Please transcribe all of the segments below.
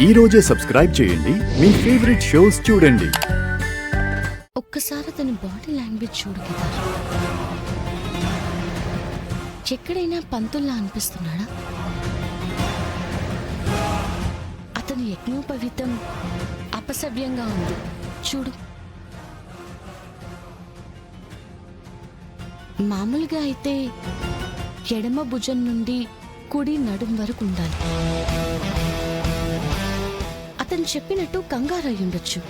ఈ రోజే సబ్స్క్రైబ్ చేయండి మీ ఫేవరెట్ షోస్ చూడండి. ఒక్కసారి అతని బాడీ లాంగ్వేజ్ చూడు కేదార్. ఎక్కడైనా పంతుల్లా అనిపిస్తున్నాడా? అతని యజ్ఞోపవీతం అపసవ్యంగా ఉంది చూడు. మామూలుగా అయితే ఎడమ భుజం నుండి కుడి నడుం వరకు ఉండాలి. అతను చెప్పినట్టు కంగారు అయ్యుండొచ్చు,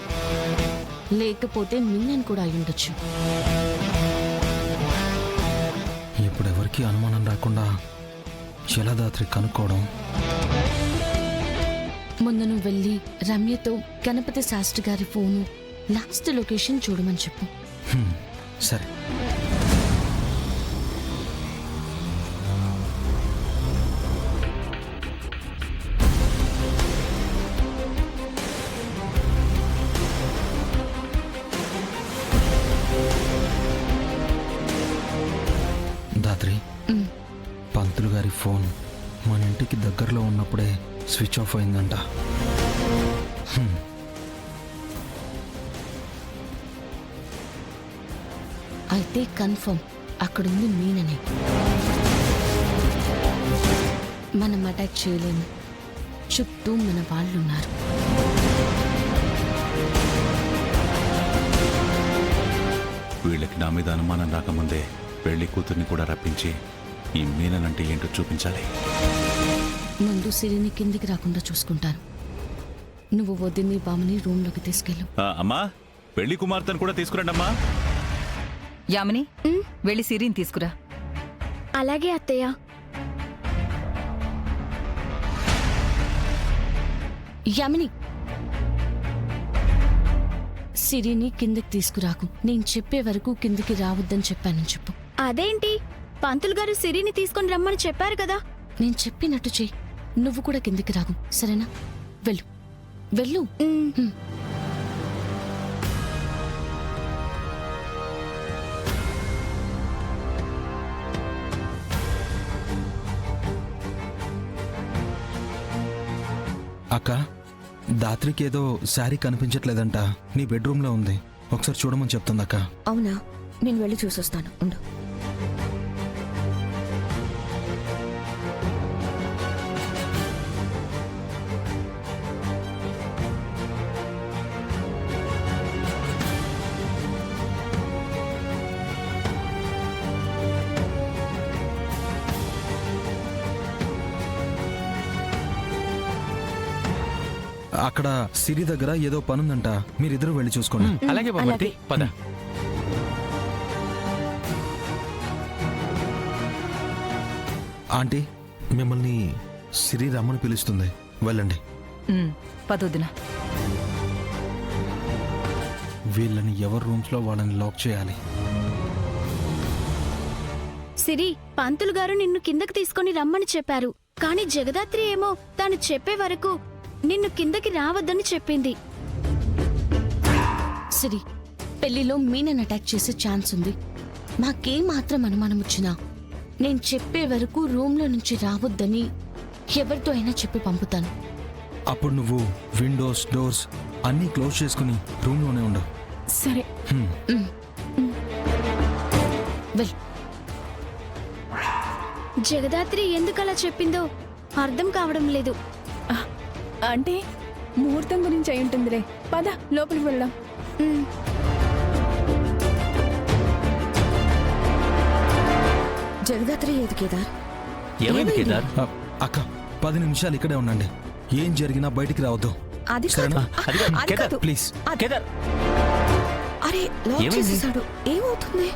లేకపోతే మీనన్ కూడా అయ్యుండొచ్చు. ఇప్పుడు ఎవరికి అనుమానం రాకుండా జలదాత్రి కనుక్కోవడం. ముందు నువ్వు వెళ్ళి రమ్యతో గణపతి శాస్త్రి గారి ఫోను లాస్ట్ లొకేషన్ చూడమని చెప్పు. సరే. దాత్రి, పంతులు గారి ఫోన్ మన ఇంటికి దగ్గరలో ఉన్నప్పుడే స్విచ్ ఆఫ్ అయిందంట. అయితే కన్ఫర్మ్ అక్కడుంది మీననే. మనం అటాక్ చేయలేము, చుట్టూ మన వాళ్ళున్నారు. వీళ్ళకి నా మీద అనుమానం రాకముందే పెళ్లి కూతుర్ని కూడా రప్పించి ఈ మీననంటే ఏంటో చూపించాలి. ముందు సిరిని కిందికి రాకుండా చూసుకుంటాను. నువ్వు వదిని బామని రూమ్లోకి తీసుకెళ్ళు. అమ్మా, పెళ్లి కుమార్తెను కూడా తీసుకురండి అమ్మా. యామిని, వెళ్ళి సిరిని తీసుకురా. అలాగే అత్తయ్య. యామిని, సిరిని కిందికి తీసుకురాకు. నేను చెప్పే వరకు కిందికి రావద్దని చెప్పానని చెప్పు. అదేంటి, పంతులు గారు సిరిని తీసుకొని రమ్మని చెప్పారు కదా. నేను చెప్పినట్టు చెయ్యి. నువ్వు కూడా కిందికి రాకు, సరేనా? వెళ్ళు వెళ్ళు. అక్క, దాత్రికి ఏదో శారీ కనిపించట్లేదంట. నీ బెడ్రూమ్లో ఉంది, ఒకసారి చూడమని చెప్తుంది అక్క. అవునా? నేను వెళ్ళి చూసొస్తాను, ఉండు. అక్కడ సిరి దగ్గర ఏదో పనుందంట, మీరిద్దరూ వెళ్ళి చూసుకోండి. అలాగే బాబట్టి, పద. ఆంటీ, మిమ్మల్ని సిరి రమ్మని పిలుస్తుంది, వెళ్ళండి. పదొద్దున. వీళ్ళని ఎవరి రూమ్స్ లో వాళ్ళని లాక్ చేయాలి. సిరి, పంతులు గారు నిన్ను కిందకి తీసుకొని రమ్మని చెప్పారు, కానీ జగదాత్రి ఏమో తాను చెప్పే వరకు నిన్ను కిందకి రావద్దని చెప్పింది. సిరి, పెళ్లిలో మీనన్ అటాక్ చేసే ఛాన్స్ ఉంది. నాకేం మాత్రం అనుమానం వచ్చినా నేను చెప్పే వరకు రూమ్లో నుంచి రావద్దని ఎవరితో అయినా చెప్పి పంపుతాను. అప్పుడు నువ్వు విండోస్, డోర్స్ అన్నీ క్లోజ్ చేసుకుని రూమ్లోనే ఉండవు. సరే. వెల్. జగదాత్రి ఎందుకలా చెప్పిందో అర్థం కావడం లేదు. అంటే ముహూర్తం గురించి అయి ఉంటుందిలే. పద, లోపలికి వెళ్దాం. జగదాత్రి ఏది కేదార్? ఏమైంది కేదార్? అక్క, 10 నిమిషాలు ఇక్కడే ఉండండి. ఏం జరిగినా బయటికి రావద్దు, అది సరేనా? అది కాదు. ప్లీజ్. కేదార్, అరే, లాక్ ఏమైంది? చేసేసాడు. ఏమవుతుంది?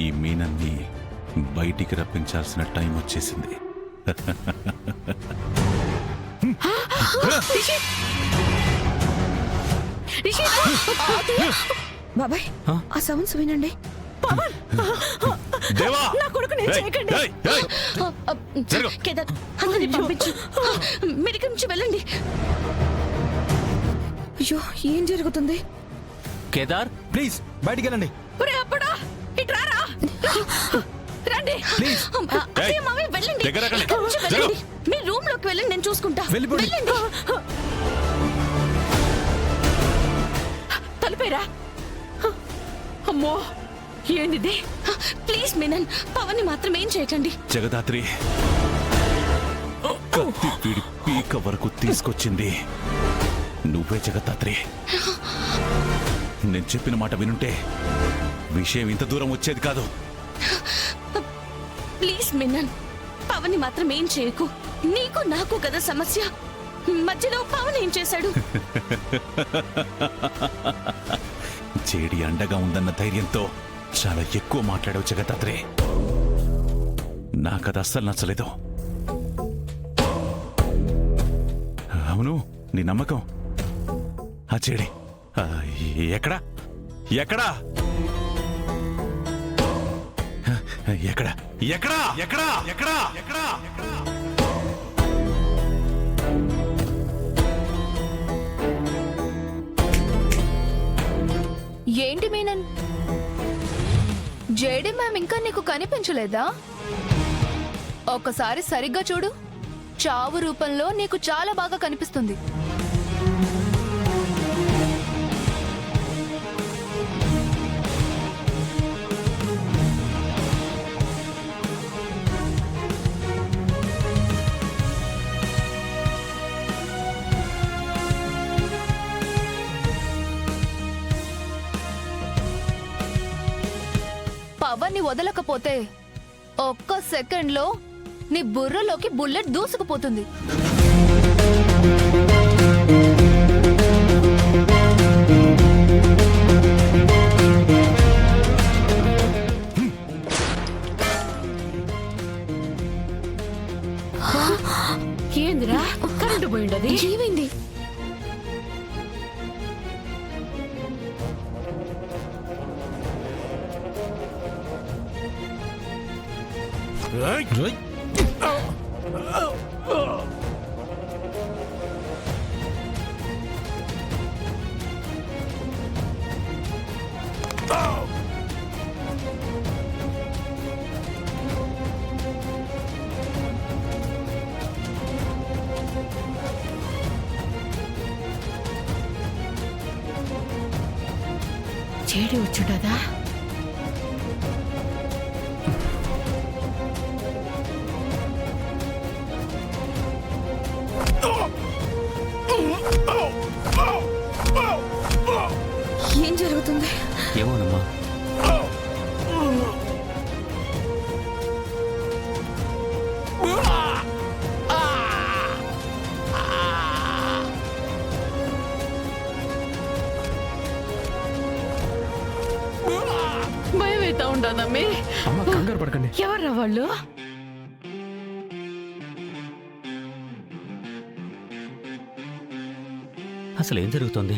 ఈ మీనన్ని బయటికి రప్పించాల్సిన టైం వచ్చేసింది. బాబాయ్, ఆ సౌండ్స్ వినండి. నా కొడుకు నేను చేయకండి. కేదార్, అందరినీ పంపించు. మెడికల్ నుంచి వెళ్ళండి. అయ్యో, ఏం జరుగుతుంది? కేదార్, ప్లీజ్ బయటికి వెళ్ళండి. అప్పుడా ఇట్రారా, రండి. ప్లీజ్ అత్తయ్య మామయ్య వెళ్ళండి. దగ్గర రాకండి. కొంచెం వెళ్ళండి. మీ రూమ్ లోకి వెళ్ళండి, నేను చూసుకుంటా. వెళ్ళిపోండి. వెళ్ళండి. తలుపేరా. అమ్మో ఏంటిది? ప్లీజ్ మీనన్, పవన్ మాత్రం ఏం చేయకండి. జగదాత్రి కత్తి పీడి పీక వరకు తీసుకొచ్చింది నువ్వే జగదాత్రి. నేను చెప్పిన మాట వినుంటే విషయం ఇంత దూరం వచ్చేది కాదు. ప్లీజ్ మిన్నన్, పవన్ మాత్రం ఏం చేయకు. నీకు నాకు కదా సమస్య, మధ్యలో పవన్ ఏం చేశాడు? చేడి అండగా ఉందన్న ధైర్యంతో చాలా ఎక్కువ మాట్లాడావు జగదాత్రి. నాకది అస్సలు నచ్చలేదు. అవును, నీ నమ్మకం ఆ చేడి ఎక్కడా ఎక్కడా ఎక్కడా ఎక్కడా ఎక్కడా ఎక్కడా ఎక్కడా? ఏంటి మీనన్, జేడి మ్యామ్ ఇంకా నీకు కనిపించలేదా? ఒక్కసారి సరిగ్గా చూడు, చావు రూపంలో నీకు చాలా బాగా కనిపిస్తుంది. పవన్ని వదలకపోతే ఒక్క సెకండ్ లో నీ బుర్రలోకి బుల్లెట్ దూసుకుపోతుంది. ఏందిరా, కరెంటు పోయిండది? ఏమైంది? చేడి వచ్చుండదా? ఏం జరుగుతుంది? ఏమోనమ్మా. భయం అవుతా ఉండదమ్మి. అమ్మ కంగారు పడకండి. ఎవర్రా వాళ్ళు? అసలు ఏం జరుగుతోంది?